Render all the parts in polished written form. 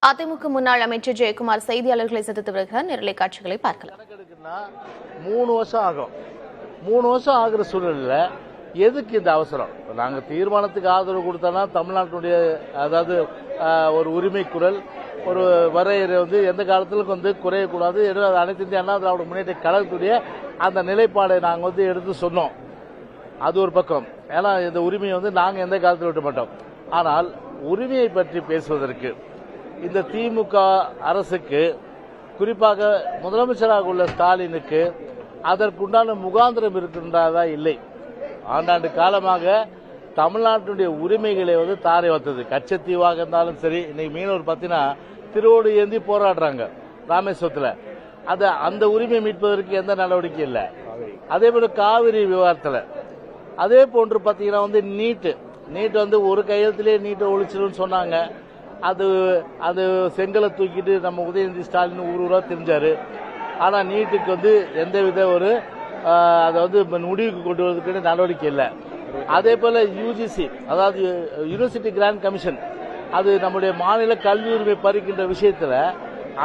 அதிமுக முன்னாள் அமைச்சர் ஜெயக்குமார் செய்தியாளர்களை சந்தித்து வருகிறார். நேரலை காட்சிகளை பார்க்கலாம். 3 வருஷம் ஆகும். 3 வருஷம் ஆகிற சூழ்நிலையில எதுக்கு இந்த அவசரம்? நாங்க தீர்மானத்துக்கு ஆதரவு கொடுத்தோம்னா தமிழ்நாட்டுடைய அதாவது ஒரு உரிமை குரல் ஒரு வரையறை எந்த காலத்திலும் குறையக்கூடாது. அனைத்து இந்திய அண்ணா திராவிட முன்னேற்ற கழகத்துடைய அந்த நிலைப்பாடை நாங்கள் எடுத்து சொன்னோம். அது ஒரு பக்கம். ஏன்னா இந்த உரிமையை நாங்கள் எந்த காலத்தில் விட மாட்டோம். ஆனால் உரிமையை பற்றி பேசுவதற்கு இந்த திமுக அரசுக்கு குறிப்பாக முதலமைச்சராக உள்ள ஸ்டாலினுக்கு அதற்குண்டான முகாந்திரம் இருக்கின்றதா? இல்லை. ஆண்டாண்டு காலமாக தமிழ்நாட்டுடைய உரிமைகளை தாரை வந்தது. கச்சத்தீவாக இருந்தாலும் சரி, இன்னைக்கு மீனவர் பார்த்தீங்கன்னா திருவோடு ஏந்தி போராடுறாங்க ராமேஸ்வரத்தில். அந்த உரிமை மீட்பதற்கு எந்த நடவடிக்கை இல்லை. அதே போல காவிரி விவகாரத்தில் அதே போன்று பார்த்தீங்கன்னா நீட் ஒரு கையெழுத்திலே நீட்டை ஒழிச்சிடும் சொன்னாங்க. அது செங்கலை தூக்கிட்டு நம்ம உதயநிதி ஸ்டாலின் ஊரா தெரிஞ்சாரு. ஆனால் நீட்டுக்கு எந்தவித அதை முடிவுக்கு கொண்டு வருவதற்கு நடவடிக்கை இல்லை. அதே போல யுஜிசி அதாவது யூனிவர்சிட்டி கிராண்ட் கமிஷன் அது நம்முடைய மாநில கல்வி உரிமை பறிக்கின்ற விஷயத்தில்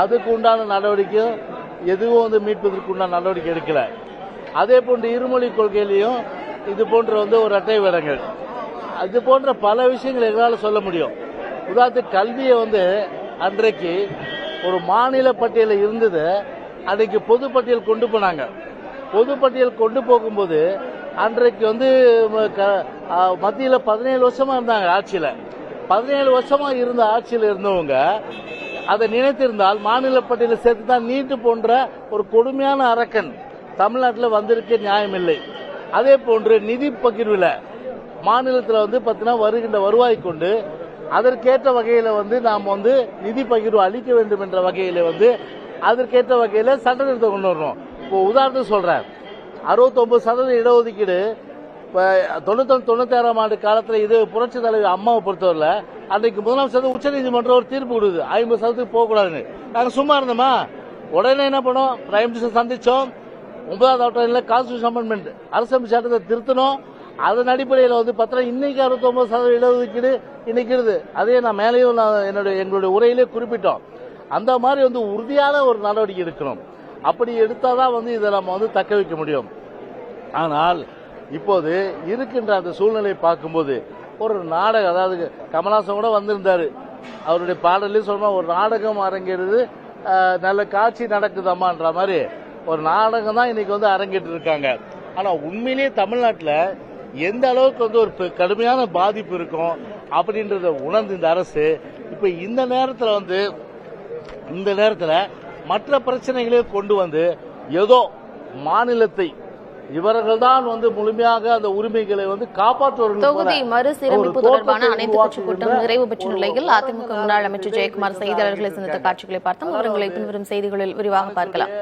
அதுக்கு உண்டான நடவடிக்கை எதுவும் மீட்பதற்கு உண்டான நடவடிக்கை எடுக்கல. அதே போன்று இருமொழி கொள்கையிலையும் இது போன்ற ஒரு அட்டை விடங்கள் அது போன்ற பல விஷயங்கள் எங்களால் சொல்ல முடியும். உதாரணத்துக்கு கல்வியை அன்றைக்கு ஒரு மாநில பட்டியலில் இருந்தது, அன்றைக்கு பொதுப்பட்டியல் கொண்டு போனாங்க. பொதுப்பட்டியல் கொண்டு போகும்போது அன்றைக்கு மத்தியில் 17 வருஷமா இருந்தாங்க ஆட்சியில். 17 வருஷமா இருந்த ஆட்சியில் இருந்தவங்க அதை நினைத்திருந்தால் மாநில பட்டியலை சேர்த்து தான் நீட்டு போன்ற ஒரு கொடுமையான அரக்கன் தமிழ்நாட்டில் வந்திருக்க நியாயமில்லை. அதே போன்று நிதி பகிர்வில் மாநிலத்தில் பார்த்தீங்கன்னா வருகின்ற வருவாய் கொண்டு அதற்கேற்ற வகையில் நாம் நிதி பகிர்வு அளிக்க வேண்டும் என்ற வகையில் அதற்கேற்ற வகையில் சட்ட திருத்தம் கொண்டு வரணும். இப்போ உதாரணத்துக்கு சொல்றேன், 69% இடஒதுக்கீடு 96 ஆண்டு காலத்தில் இது புரட்சி தலைவர் அம்மாவை பொறுத்தவரை அன்றைக்கு முதலமைச்சர் உச்சநீதிமன்றம் ஒரு தீர்ப்பு கொடுக்குது 50% போகக்கூடாதுன்னு. நாங்கள் சும்மா இருந்தோமா? உடனே என்ன பண்ணோம்? பிரைம் மினிஸ்டர் சந்திச்சோம். 9வது அட்டவணையில் கான்ஸ்டியூஷன் அமெண்ட்மெண்ட் அரசமைப்பு சட்டத்தை திருத்தணும். அதன் அடிப்படையில் பார்த்தீங்கன்னா இன்னைக்கு 69% இடஒதுக்கீடு இன்னைக்கு. அதே நான் மேலேயும் எங்களுடைய உரையிலே குறிப்பிட்டோம். அந்த மாதிரி உறுதியான ஒரு நடவடிக்கை எடுக்கணும். அப்படி எடுத்தாதான் இதை நம்ம தக்க வைக்க முடியும். ஆனால் இப்போது இருக்கின்ற அந்த சூழ்நிலையை பார்க்கும்போது ஒரு நாடகம், அதாவது கமல்ஹாசன் கூட வந்திருந்தாரு, அவருடைய பாடலையும் சொன்னா ஒரு நாடகம் அரங்கேறது நல்ல காட்சி நடக்குதாமான்ற மாதிரி ஒரு நாடகம் தான் இன்னைக்கு அரங்கேற்று இருக்காங்க. ஆனா உண்மையிலேயே தமிழ்நாட்டில் எந்த அளவுக்கு ஒரு கடுமையான பாதிப்பு இருக்கும் அப்படின்றத உணர்ந்து இந்த அரசு இப்ப இந்த நேரத்தில் மற்ற பிரச்சனைகளே கொண்டு ஏதோ மாநிலத்தை இவர்கள் தான் முழுமையாக அந்த உரிமைகளை காப்பாற்றுவார்கள். தொகுதி மறுசீரமைப்பு தொடர்பான அனைத்து கட்சி கூட்டம் நிறைவு பெற்ற நிலையில் அதிமுக முன்னாள் அமைச்சர் ஜெயக்குமார் செய்தியாளர்களை சந்தித்த காட்சிகளை பார்த்தோம். விவரங்களை பின்வரும் செய்திகளில் விரிவாக பார்க்கலாம்.